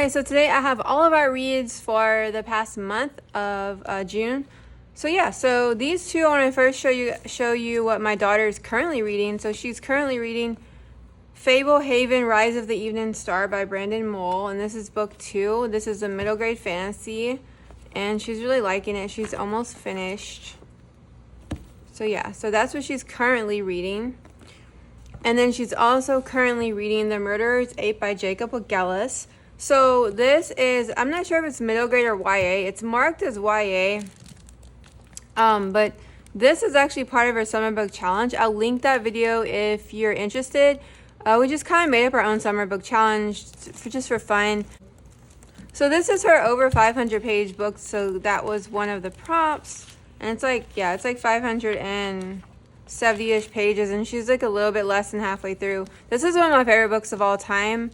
Hi, so today I have all of our reads for the past month of June. So these two, I want to first show you what my daughter is currently reading. So she's currently reading Fablehaven: Rise of the Evening Star by Brandon Mull, and this is book 2. This is a middle grade fantasy, and she's really liking it. She's almost finished. So that's what she's currently reading. And then she's also currently reading The Murderer's Ape by Jacob Ogillis. So this is, I'm not sure if it's middle grade or YA. It's marked as YA. But this is actually part of our summer book challenge. I'll link that video if you're interested. We just kind of made up our own summer book challenge just for fun. So this is her over 500 page book. So that was one of the prompts. And it's like 570-ish pages. And she's like a little bit less than halfway through. This is one of my favorite books of all time.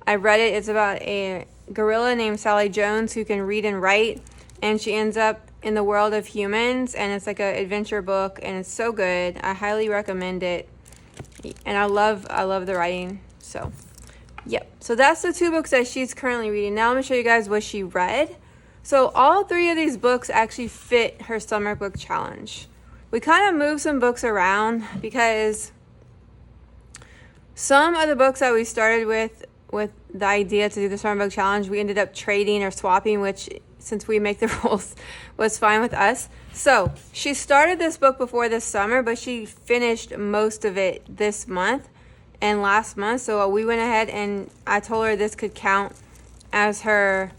I read it. It's about a gorilla named Sally Jones who can read and write, and she ends up in the world of humans, and it's like an adventure book, and it's so good. I highly recommend it, and I love the writing. So that's the 2 books that she's currently reading. Now I'm gonna show you guys what she read. So all 3 of these books actually fit her summer book challenge. We kind of moved some books around because some of the books that we started with the idea to do the summer book challenge, we ended up trading or swapping, which, since we make the rules, was fine with us. So she started this book before this summer, but she finished most of it this month and last month. So we went ahead and I told her this could count as her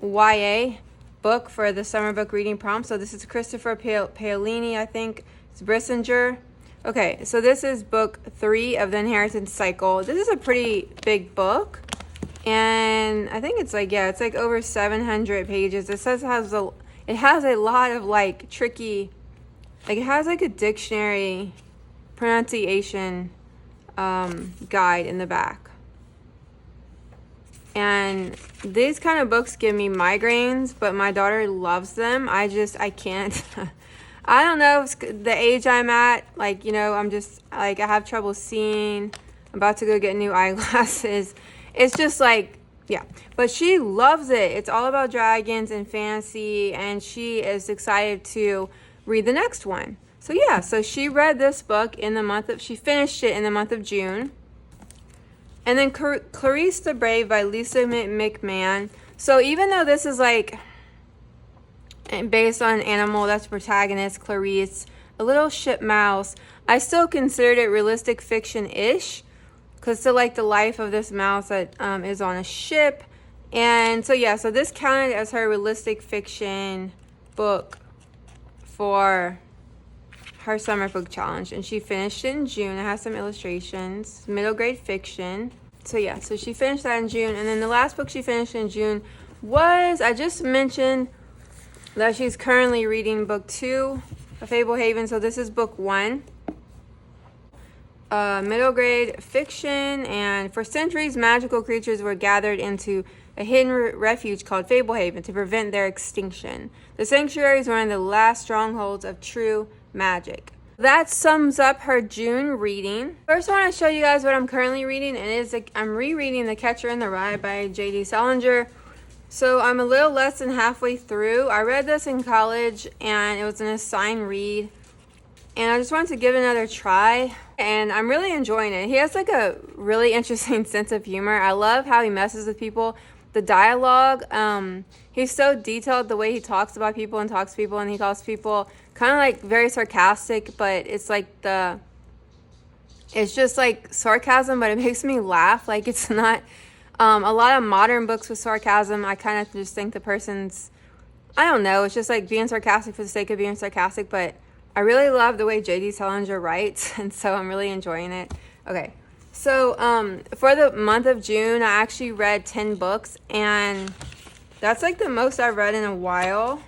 YA book for the summer book reading prompt. So this is Christopher Paolini, I think. It's Brissinger. Okay, so this is book 3 of the Inheritance Cycle. This is a pretty big book, and I think it's like over 700 pages. It says it has a lot of like tricky, like it has like a dictionary pronunciation guide in the back. And these kind of books give me migraines, but my daughter loves them. I can't. I don't know if it's the age I'm at. Like, I'm just like, I have trouble seeing. I'm about to go get new eyeglasses. It's just like, but she loves it. It's all about dragons and fantasy, and she is excited to read the next one. So she read this book she finished it in the month of June. And then Clarice the Brave by Lisa McMahon. So even though this is like based on an animal that's protagonist, Clarice, a little ship mouse, I still considered it realistic fiction-ish, because to like the life of this mouse that is on a ship. And so this counted as her realistic fiction book for her summer book challenge, and she finished it in June. It has some illustrations, middle grade fiction. So she finished that in June. And then the last book she finished in June was, I just mentioned that she's currently reading book 2 of Fablehaven. So this is book 1, middle grade fiction. And for centuries, magical creatures were gathered into a hidden refuge called Fablehaven to prevent their extinction. The sanctuary is one of the last strongholds of true magic. That sums up her June reading. First, I want to show you guys what I'm currently reading, and I'm rereading The Catcher in the Rye by J.D. Salinger. So I'm a little less than halfway through. I read this in college, and it was an assigned read, and I just wanted to give it another try, and I'm really enjoying it. He has like a really interesting sense of humor. I love how he messes with people. The dialogue, he's so detailed the way he talks about people and talks to people, and he calls people kind of like very sarcastic, but it's just like sarcasm, but it makes me laugh. Like, it's not a lot of modern books with sarcasm. I kind of just think the person's, I don't know, it's just like being sarcastic for the sake of being sarcastic, but I really love the way J.D. Salinger writes, and so I'm really enjoying it. Okay. So for the month of June, I actually read 10 books, and that's like the most I've read in a while.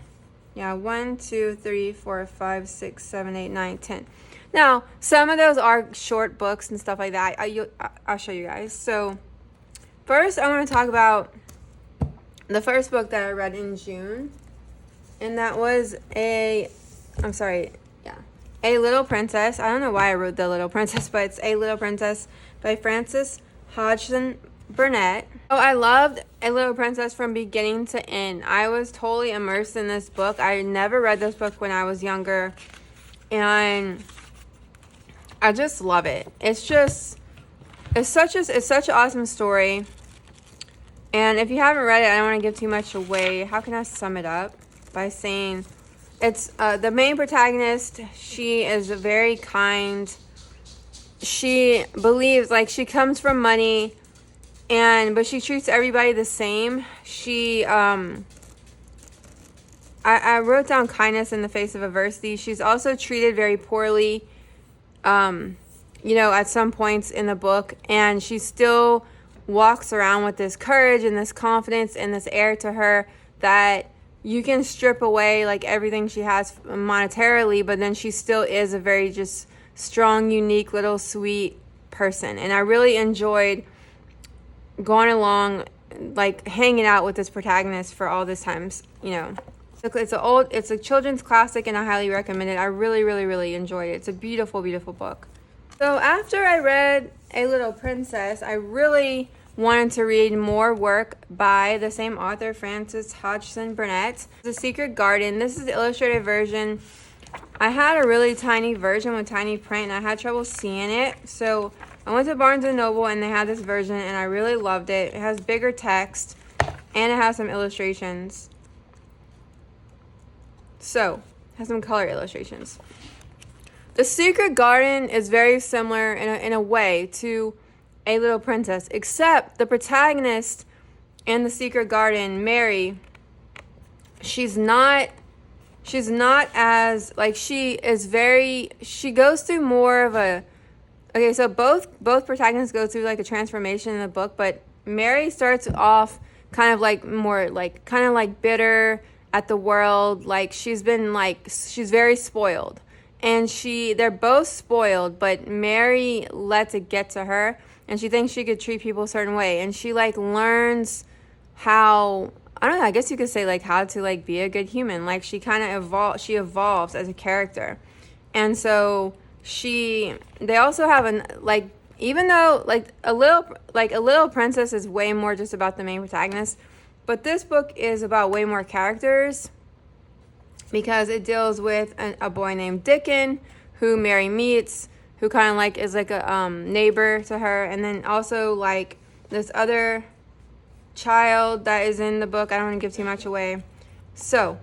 1, 2, 3, 4, 5, 6, 7, 8, 9, 10. Now, some of those are short books and stuff like that. I'll show you guys. So first, I want to talk about the first book that I read in June, and that was A Little Princess. I don't know why I wrote The Little Princess, but it's A Little Princess by Frances Hodgson Burnett. Oh, I loved A Little Princess from beginning to end. I was totally immersed in this book. I never read this book when I was younger, and I just love it. It's such an awesome story. And if you haven't read it, I don't want to give too much away. How can I sum it up? By saying it's the main protagonist. She is very kind. She believes, like, she comes from money, but she treats everybody the same. I wrote down kindness in the face of adversity. She's also treated very poorly, at some points in the book, and she still walks around with this courage and this confidence and this air to her that you can strip away like everything she has monetarily, but then she still is a very just strong, unique, little sweet person. And I really enjoyed going along, like hanging out with this protagonist for all this time. It's a children's classic, and I highly recommend it. I really, really, really enjoyed it. It's a beautiful, beautiful book. So after I read A Little Princess, I really wanted to read more work by the same author, Frances Hodgson Burnett. The Secret Garden. This is the illustrated version. I had a really tiny version with tiny print, and I had trouble seeing it. So I went to Barnes & Noble, and they had this version, and I really loved it. It has bigger text, and it has some illustrations. So, it has some color illustrations. The Secret Garden is very similar in a way to A Little Princess, except the protagonist in The Secret Garden, Mary, she's not as, like, she goes through more of a, okay, so both protagonists go through like a transformation in the book, but Mary starts off kind of like more like kind of like bitter at the world, like she's very spoiled. And they're both spoiled, but Mary lets it get to her, and she thinks she could treat people a certain way. And she like learns how, I don't know, I guess you could say like how to like be a good human. Like she kind of evolves as a character. And so they also have even though a little princess is way more just about the main protagonist, but this book is about way more characters, because it deals with a boy named Dickon, who Mary meets, who kind of like is like a neighbor to her, and then also like this other child that is in the book. I don't want to give too much away. So,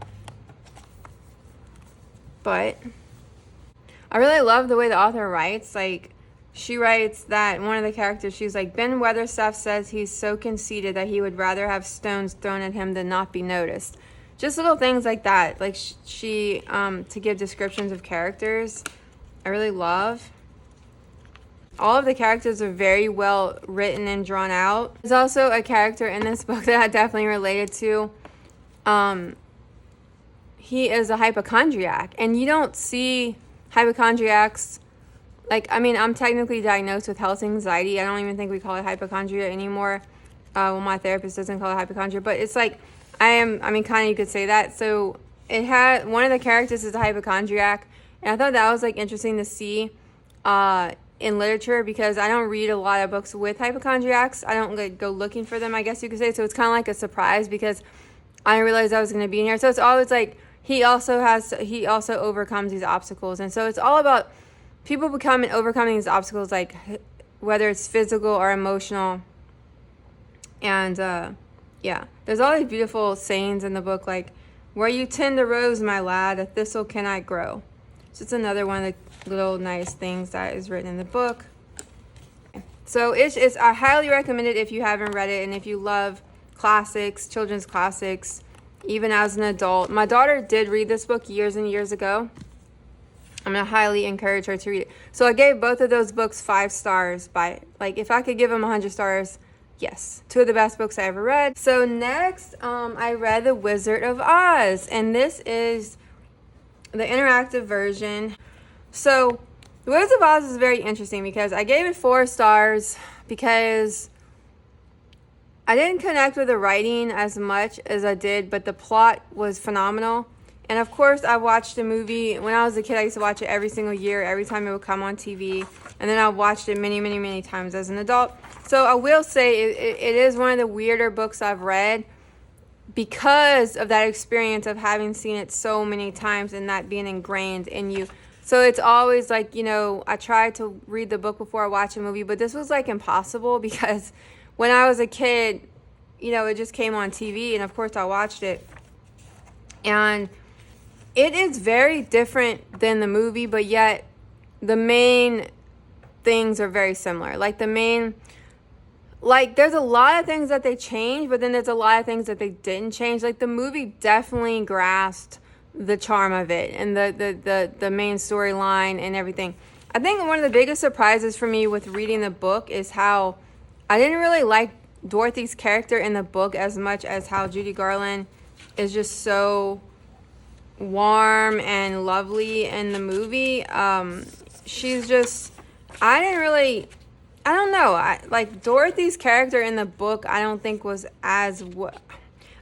but I really love the way the author writes. Like, she writes that one of the characters, she's like, Ben Weatherstaff says he's so conceited that he would rather have stones thrown at him than not be noticed. Just little things like that. Like she to give descriptions of characters, I really love. All of the characters are very well written and drawn out. There's also a character in this book that I definitely related to. He is a hypochondriac, and you don't see hypochondriacs. Like, I mean, I'm technically diagnosed with health anxiety. I don't even think we call it hypochondria anymore. Well, my therapist doesn't call it hypochondria, but it's like, kind of you could say that. So it had, one of the characters is a hypochondriac, and I thought that was like interesting to see in literature, because I don't read a lot of books with hypochondriacs. I don't like go looking for them, I guess you could say. So it's kind of like a surprise, because I didn't realize I was going to be in here. So it's always like he also overcomes these obstacles, and so it's all about people overcoming these obstacles, like whether it's physical or emotional. And yeah, there's all these beautiful sayings in the book, like, where you tend a rose, my lad, a thistle cannot grow. So it's another one of the little nice things that is written in the book. So I highly recommend it if you haven't read it, and if you love classics, children's classics, even as an adult. My daughter did read this book years and years ago. I'm going to highly encourage her to read it. So I gave both of those books 5 stars. If I could give them 100 stars, yes, 2 of the best books I ever read. So next, I read The Wizard of Oz, and this is the interactive version. So The Wizard of Oz is very interesting, because I gave it 4 stars because I didn't connect with the writing as much as I did, but the plot was phenomenal. And of course, I watched the movie when I was a kid. I used to watch it every single year, every time it would come on TV. And then I watched it many, many, many times as an adult. So I will say it is one of the weirder books I've read because of that experience of having seen it so many times and that being ingrained in you. So it's always like, I tried to read the book before I watch a movie, but this was like impossible because when I was a kid, it just came on TV and of course I watched it. And it is very different than the movie, but yet the main things are very similar. There's a lot of things that they changed, but then there's a lot of things that they didn't change. Like the movie definitely grasped the charm of it and the main storyline and everything. I think one of the biggest surprises for me with reading the book is how I didn't really like Dorothy's character in the book as much as how Judy Garland is just so warm and lovely in the movie. She's just, I don't know. Like Dorothy's character in the book, I don't think was as I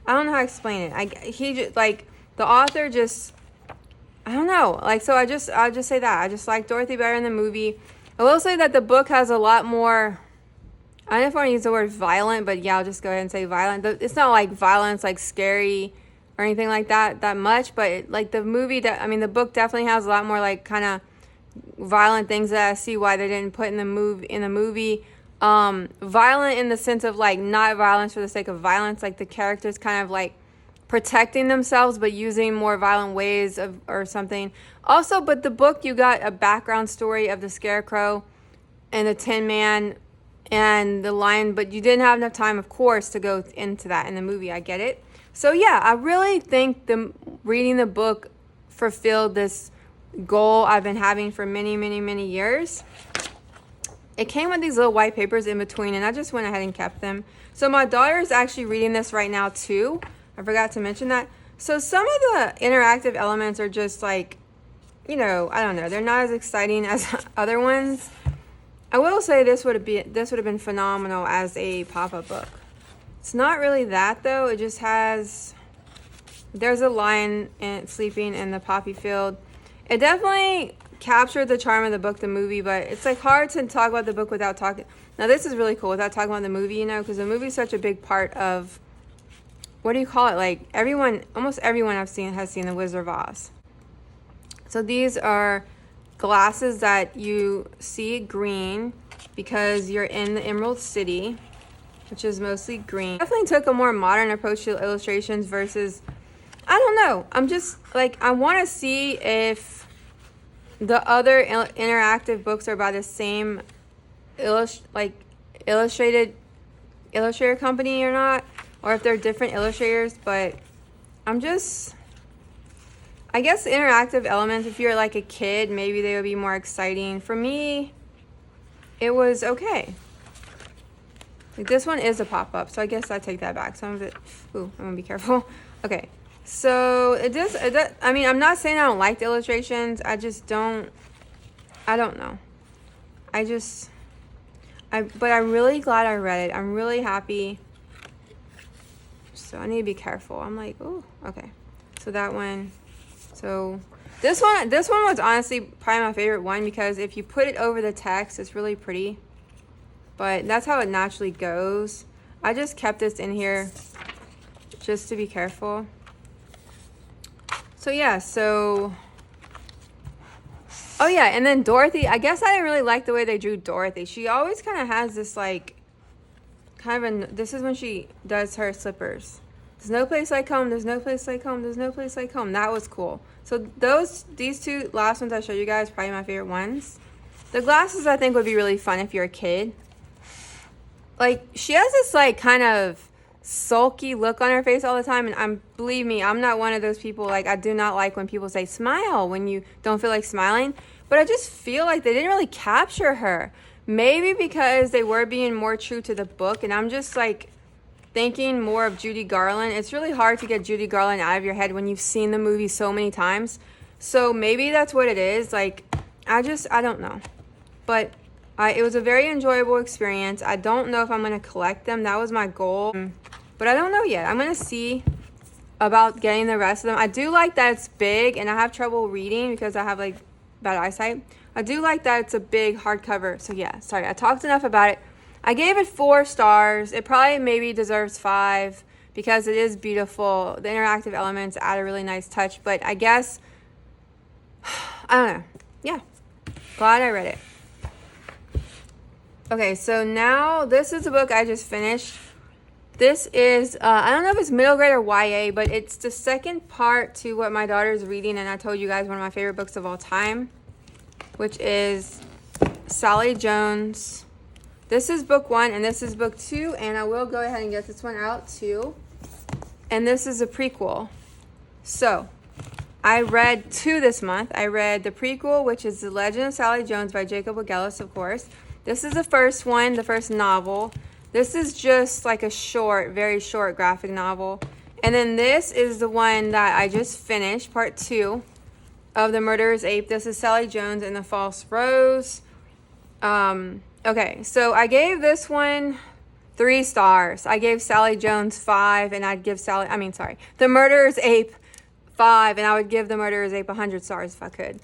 don't know how to explain it. The author just, I don't know. So I'll just say that I just like Dorothy better in the movie. I will say that the book has a lot more. I don't know if I want to use the word violent, but yeah, I'll just go ahead and say violent. It's not like violence, like scary or anything like that much, but the book definitely has a lot more like kind of violent things that I see why they didn't put in the movie. Violent in the sense of like not violence for the sake of violence, like the characters kind of like protecting themselves but using more violent ways or something. Also, but the book, you got a background story of the Scarecrow and the Tin Man and the Lion, but you didn't have enough time, of course, to go into that in the movie. I get it. So yeah, I really think reading the book fulfilled this goal I've been having for many, many, many years. It came with these little white papers in between, and I just went ahead and kept them. So my daughter is actually reading this right now too. I forgot to mention that. So some of the interactive elements are just like, I don't know. They're not as exciting as other ones. I will say this would have been phenomenal as a pop-up book. It's not really that though. It just there's a lion sleeping in the poppy field. It definitely captured the charm of the book, the movie, but it's like hard to talk about the book without talking. Now this is really cool without talking about the movie, because the movie is such a big part of, what do you call it? Like almost everyone I've seen has seen The Wizard of Oz. So these are glasses that you see green because you're in the Emerald City, which is mostly green. Definitely took a more modern approach to illustrations versus, I don't know. I'm just like, I want to see if the other interactive books are by the same illustrator company or not, or if they're different illustrators. But I guess interactive elements, if you're like a kid, maybe they would be more exciting. For me, it was okay. Like this one is a pop-up, so I guess I take that back. Some of it, I'm gonna be careful. Okay, so it does, I mean, I'm not saying I don't like the illustrations. I don't know. But I'm really glad I read it. I'm really happy. So I need to be careful. I'm like, oh, okay. So that one. So this one was honestly probably my favorite one because if you put it over the text, it's really pretty. But that's how it naturally goes. I just kept this in here just to be careful. So yeah, oh yeah, and then Dorothy, I guess I didn't really like the way they drew Dorothy. She always kind of has this like, this is when she does her slippers. There's no place like home, there's no place like home, there's no place like home. That was cool. So these two last ones I showed you guys, probably my favorite ones. The glasses I think would be really fun if you're a kid. Like, she has this like kind of sulky look on her face all the time, and believe me, I'm not one of those people. Like, I do not like when people say smile when you don't feel like smiling, but I just feel like they didn't really capture her. Maybe because they were being more true to the book, and I'm just like thinking more of Judy Garland. It's really hard to get Judy Garland out of your head when you've seen the movie so many times. So maybe that's what it is. Like, I don't know. But it was a very enjoyable experience. I don't know if I'm going to collect them. That was my goal. But I don't know yet. I'm going to see about getting the rest of them. I do like that it's big, and I have trouble reading because I have like bad eyesight. I do like that it's a big hardcover. So yeah, sorry, I talked enough about it. I gave it 4 stars. It probably maybe deserves 5 because it is beautiful. The interactive elements add a really nice touch, but I guess, I don't know. Yeah, glad I read it. Okay, so now this is a book I just finished. This is, I don't know if it's middle grade or YA, but it's the second part to what my daughter's reading, and I told you guys one of my favorite books of all time, which is Sally Jones. This is book 1, and this is book 2, and I will go ahead and get this one out too. And this is a prequel. So, I read 2 this month. I read the prequel, which is The Legend of Sally Jones by Jacob Wageles, of course. This is the first one, the first novel. This is just like a short, very short graphic novel. And then this is the one that I just finished, part 2 of The Murderer's Ape. This is Sally Jones and the False Rose. Okay, so I gave this one 3 stars. I gave Sally Jones 5, and I'd give The Murderer's Ape 5, and I would give The Murderer's Ape 100 stars if I could.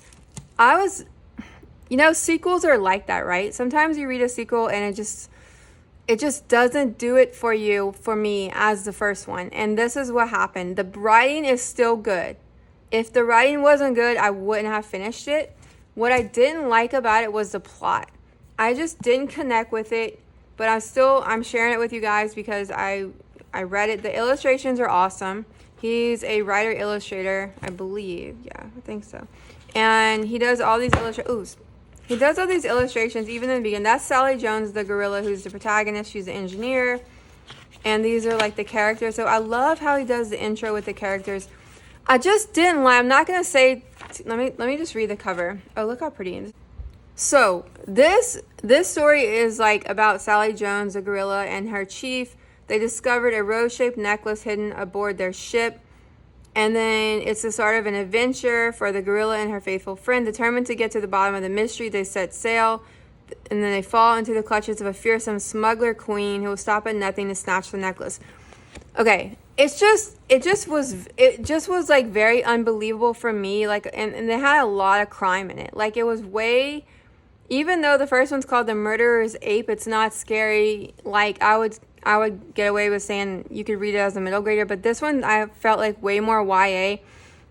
Sequels are like that, right? Sometimes you read a sequel and it just doesn't do it for you, for me, as the first one. And this is what happened. The writing is still good. If the writing wasn't good, I wouldn't have finished it. What I didn't like about it was the plot. I just didn't connect with it, but I'm sharing it with you guys because I read it. The illustrations are awesome. He's a writer-illustrator, I believe. Yeah, I think so. And he does all these illustrations even in the beginning. That's Sally Jones, the gorilla, who's the protagonist. She's the engineer. And these are like the characters. So I love how he does the intro with the characters. I just didn't like, I'm not going to say, let me just read the cover. Oh, look how pretty it is. So this story is like about Sally Jones, the gorilla, and her chief. They discovered a rose-shaped necklace hidden aboard their ship. And then it's the start of an adventure for the gorilla and her faithful friend. Determined to get to the bottom of the mystery, they set sail. And then they fall into the clutches of a fearsome smuggler queen who will stop at nothing to snatch the necklace. Okay, it just was like very unbelievable for me. Like, and they had a lot of crime in it. Like, it was way, even though the first one's called The Murderer's Ape, it's not scary. Like, I would get away with saying you could read it as a middle grader, but this one I felt like way more YA.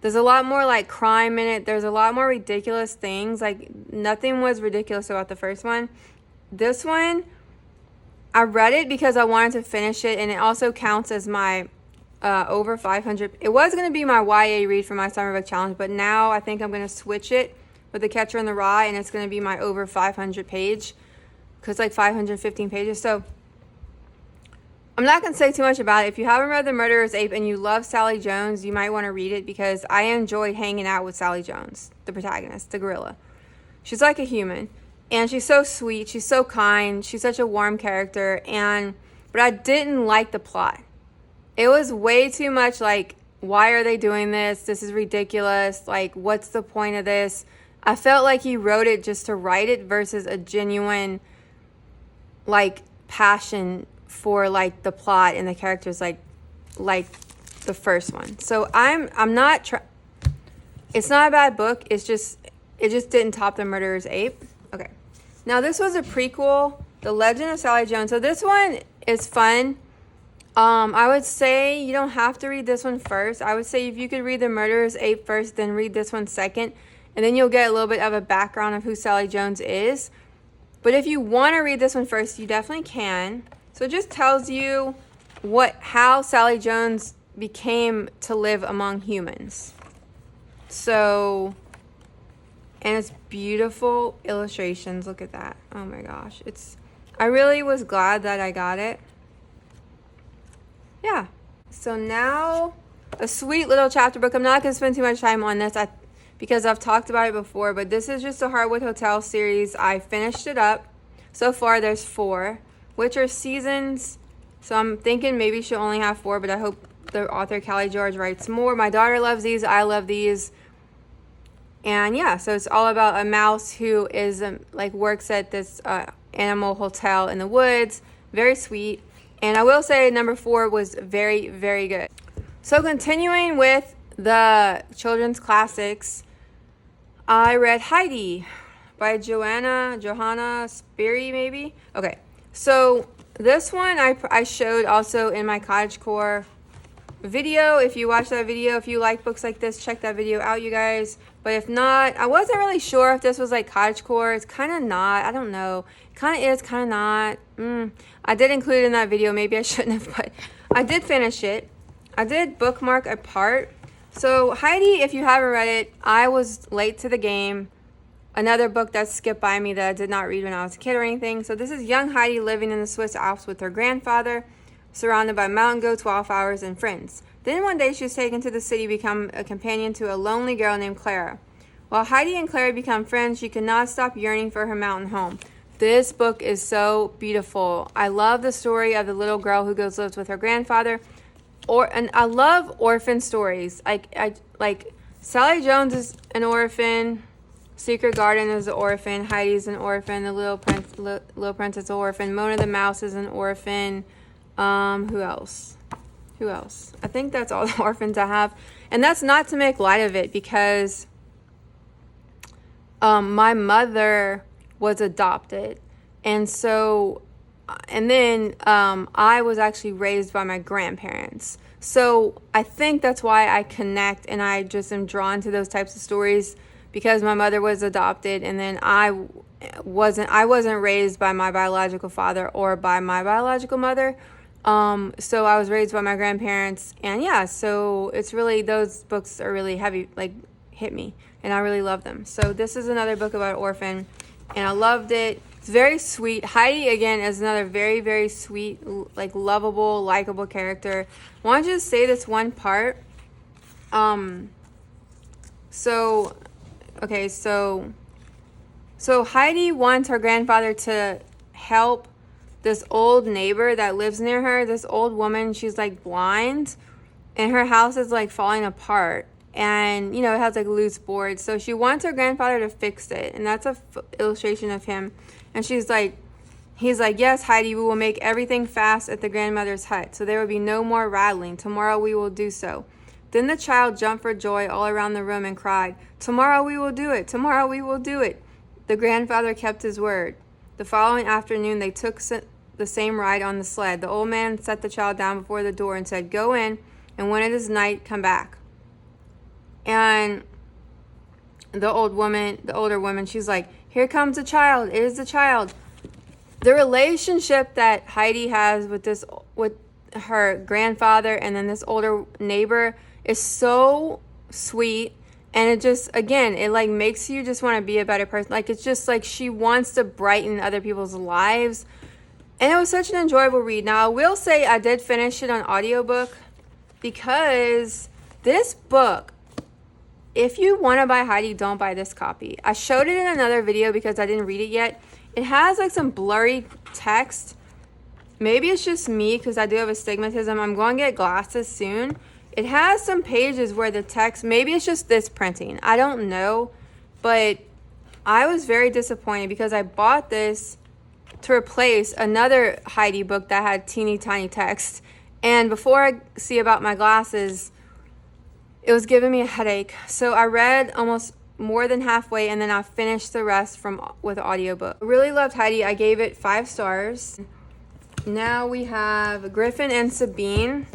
There's a lot more like crime in it. There's a lot more ridiculous things. Like, nothing was ridiculous about the first one. This one, I read it because I wanted to finish it, and it also counts as my over 500. It was going to be my YA read for my summer book challenge, but now I think I'm going to switch it with The Catcher in the Rye, and it's going to be my over 500 page, because it's like 515 pages. So I'm not going to say too much about it. If you haven't read The Murderer's Ape and you love Sally Jones, you might want to read it, because I enjoyed hanging out with Sally Jones, the protagonist, the gorilla. She's like a human, and she's so sweet. She's so kind. She's such a warm character. But I didn't like the plot. It was way too much like, why are they doing this? This is ridiculous. Like, what's the point of this? I felt like he wrote it just to write it versus a genuine, like, passion for like the plot and the characters like the first one. So I'm not it's not a bad book. It just didn't top The Murderer's Ape. Okay. Now this was a prequel, The Legend of Sally Jones. So this one is fun. I would say you don't have to read this one first. I would say if you could read The Murderer's Ape first, then read this one second, and then you'll get a little bit of a background of who Sally Jones is. But if you want to read this one first, you definitely can. So it just tells you how Sally Jones became to live among humans. So, and it's beautiful illustrations. Look at that. Oh my gosh. I really was glad that I got it. Yeah. So now, a sweet little chapter book. I'm not going to spend too much time on this because I've talked about it before, but this is just a Heartwood Hotel series. I finished it up. So far, there's 4. Which are seasons, so I'm thinking maybe she'll only have 4, but I hope the author Callie George writes more. My daughter loves these, I love these, and yeah, so it's all about a mouse who is works at this animal hotel in the woods. Very sweet, and I will say number 4 was very, very good. So continuing with the children's classics, I read Heidi by Johanna Spyri, maybe. Okay. So this one I showed also in my cottagecore video. If you watch that video, if you like books like this, check that video out, you guys. But if not, I wasn't really sure if this was like cottagecore. It's kind of not. I don't know. Kind of is, kind of not. I did include it in that video. Maybe I shouldn't have, but I did finish it. I did bookmark a part. So Heidi, if you haven't read it, I was late to the game. Another book that skipped by me that I did not read when I was a kid or anything. So this is young Heidi living in the Swiss Alps with her grandfather, surrounded by mountain goats, wildflowers, and friends. Then one day she was taken to the city to become a companion to a lonely girl named Clara. While Heidi and Clara become friends, she could not stop yearning for her mountain home. This book is so beautiful. I love the story of the little girl who goes lives with her grandfather. And I love orphan stories. Like Sally Jones is an orphan. Secret Garden is an orphan. Heidi's an orphan. The Little Prince is an orphan. Mona the Mouse is an orphan. Who else? I think that's all the orphans I have. And that's not to make light of it, because my mother was adopted. And then I was actually raised by my grandparents. So I think that's why I connect and I just am drawn to those types of stories, because my mother was adopted, and then I wasn't raised by my biological father or by my biological mother. So I was raised by my grandparents, and yeah, so it's really, those books are really heavy, like hit me, and I really love them. So this is another book about orphan, and I loved it. It's very sweet. Heidi, again, is another very, very sweet, like lovable, likable character. I want to just say this one part. So Heidi wants her grandfather to help this old neighbor that lives near her. This old woman, she's like blind, and her house is like falling apart, and it has like loose boards. So she wants her grandfather to fix it, and that's a illustration of him. And he's like, yes, Heidi, we will make everything fast at the grandmother's hut, so there will be no more rattling. Tomorrow we will do so. Then the child jumped for joy all around the room and cried, tomorrow we will do it, tomorrow we will do it. The grandfather kept his word. The following afternoon, they took the same ride on the sled. The old man set the child down before the door and said, go in, and when it is night, come back. And the older woman, she's like, here comes the child. It is the child. The relationship that Heidi has with her grandfather and then this older neighbor is so sweet. And it just, again, it like makes you just want to be a better person. Like, it's just like she wants to brighten other people's lives. And it was such an enjoyable read. Now, I will say I did finish it on audiobook, because this book, if you want to buy Heidi, don't buy this copy. I showed it in another video because I didn't read it yet. It has like some blurry text. Maybe it's just me because I do have astigmatism. I'm going to get glasses soon. It has some pages where the text, maybe it's just this printing. I don't know. But I was very disappointed because I bought this to replace another Heidi book that had teeny tiny text. And before I see about my glasses, it was giving me a headache. So I read almost more than halfway, and then I finished the rest with audiobook. I really loved Heidi. I gave it 5 stars. Now we have Griffin and Sabine,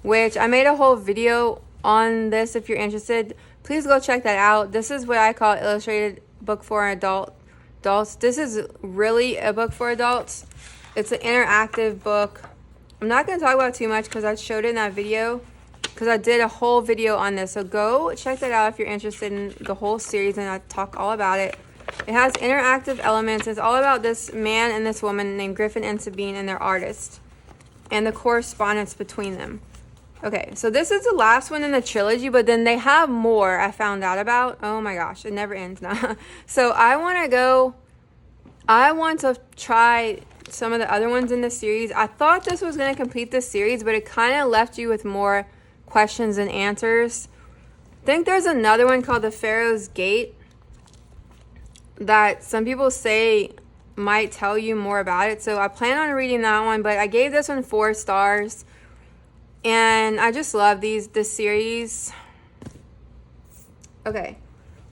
which I made a whole video on this. If you're interested, please go check that out. This is what I call illustrated book for adults. This is really a book for adults. It's an interactive book. I'm not going to talk about it too much because I showed it in that video, because I did a whole video on this. So go check that out if you're interested in the whole series, and I talk all about it. It has interactive elements. It's all about this man and this woman named Griffin and Sabine and their artist and the correspondence between them. Okay, so this is the last one in the trilogy, but then they have more I found out about. Oh my gosh, it never ends now. So I want to try some of the other ones in the series. I thought this was going to complete the series, but it kind of left you with more questions and answers. I think there's another one called The Pharaoh's Gate that some people say might tell you more about it. So I plan on reading that one, but I gave this one 4 stars. And I just love this series. Okay.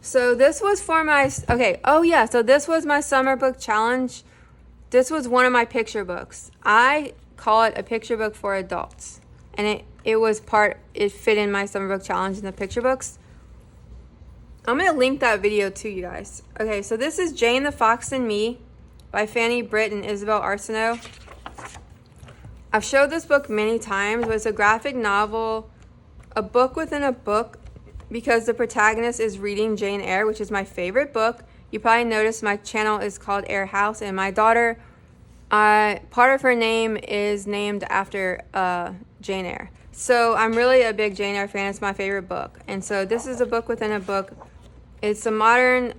So this was for my, so this was my summer book challenge. this was one of my picture books. I call it a picture book for adults. And it fit in my summer book challenge in the picture books. I'm going to link that video to you guys. Okay, so this is Jane the Fox and Me by Fanny Britt and Isabel Arsenault. I've showed this book many times, but it's a graphic novel, a book within a book, because the protagonist is reading Jane Eyre, which is my favorite book. You probably noticed my channel is called Eyre House, and my daughter, part of her name is named after Jane Eyre. So I'm really a big Jane Eyre fan. It's my favorite book. And so this is a book within a book. It's a modern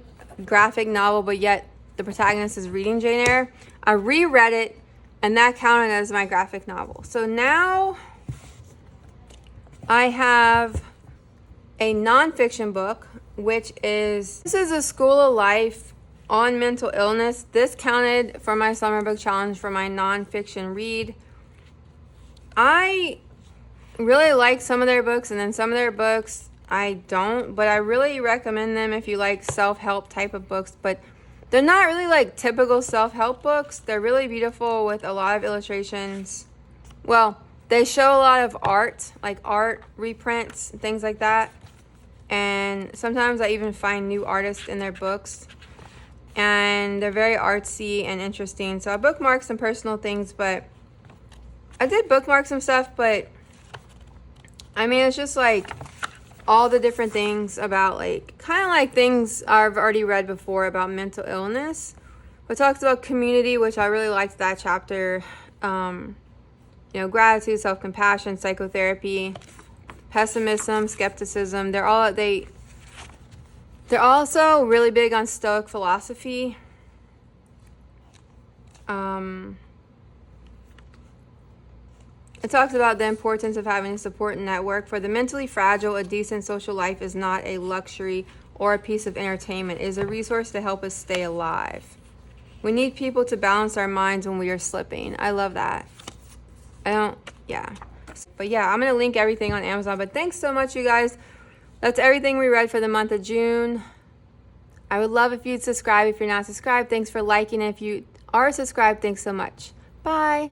graphic novel, but yet the protagonist is reading Jane Eyre. I reread it, and that counted as my graphic novel. So now I have a nonfiction book, this is A School of Life on Mental Illness. This counted for my summer book challenge for my nonfiction read. I really like some of their books, and then some of their books I don't, but I really recommend them if you like self-help type of books. But they're not really like typical self-help books. They're really beautiful with a lot of illustrations. Well, they show a lot of art, like art reprints, things like that. And sometimes I even find new artists in their books. And they're very artsy and interesting. So I bookmarked some personal things, but I did bookmark some stuff, but I mean, it's just like all the different things about like, kind of like things I've already read before about mental illness. It talks about community, which I really liked that chapter. Gratitude, self-compassion, psychotherapy, pessimism, skepticism. They're also really big on Stoic philosophy. It talks about the importance of having a support network. For the mentally fragile, a decent social life is not a luxury or a piece of entertainment. It is a resource to help us stay alive. We need people to balance our minds when we are slipping. I love that. But yeah, I'm going to link everything on Amazon. But thanks so much, you guys. That's everything we read for the month of June. I would love if you'd subscribe if you're not subscribed. Thanks for liking. If you are subscribed, thanks so much. Bye.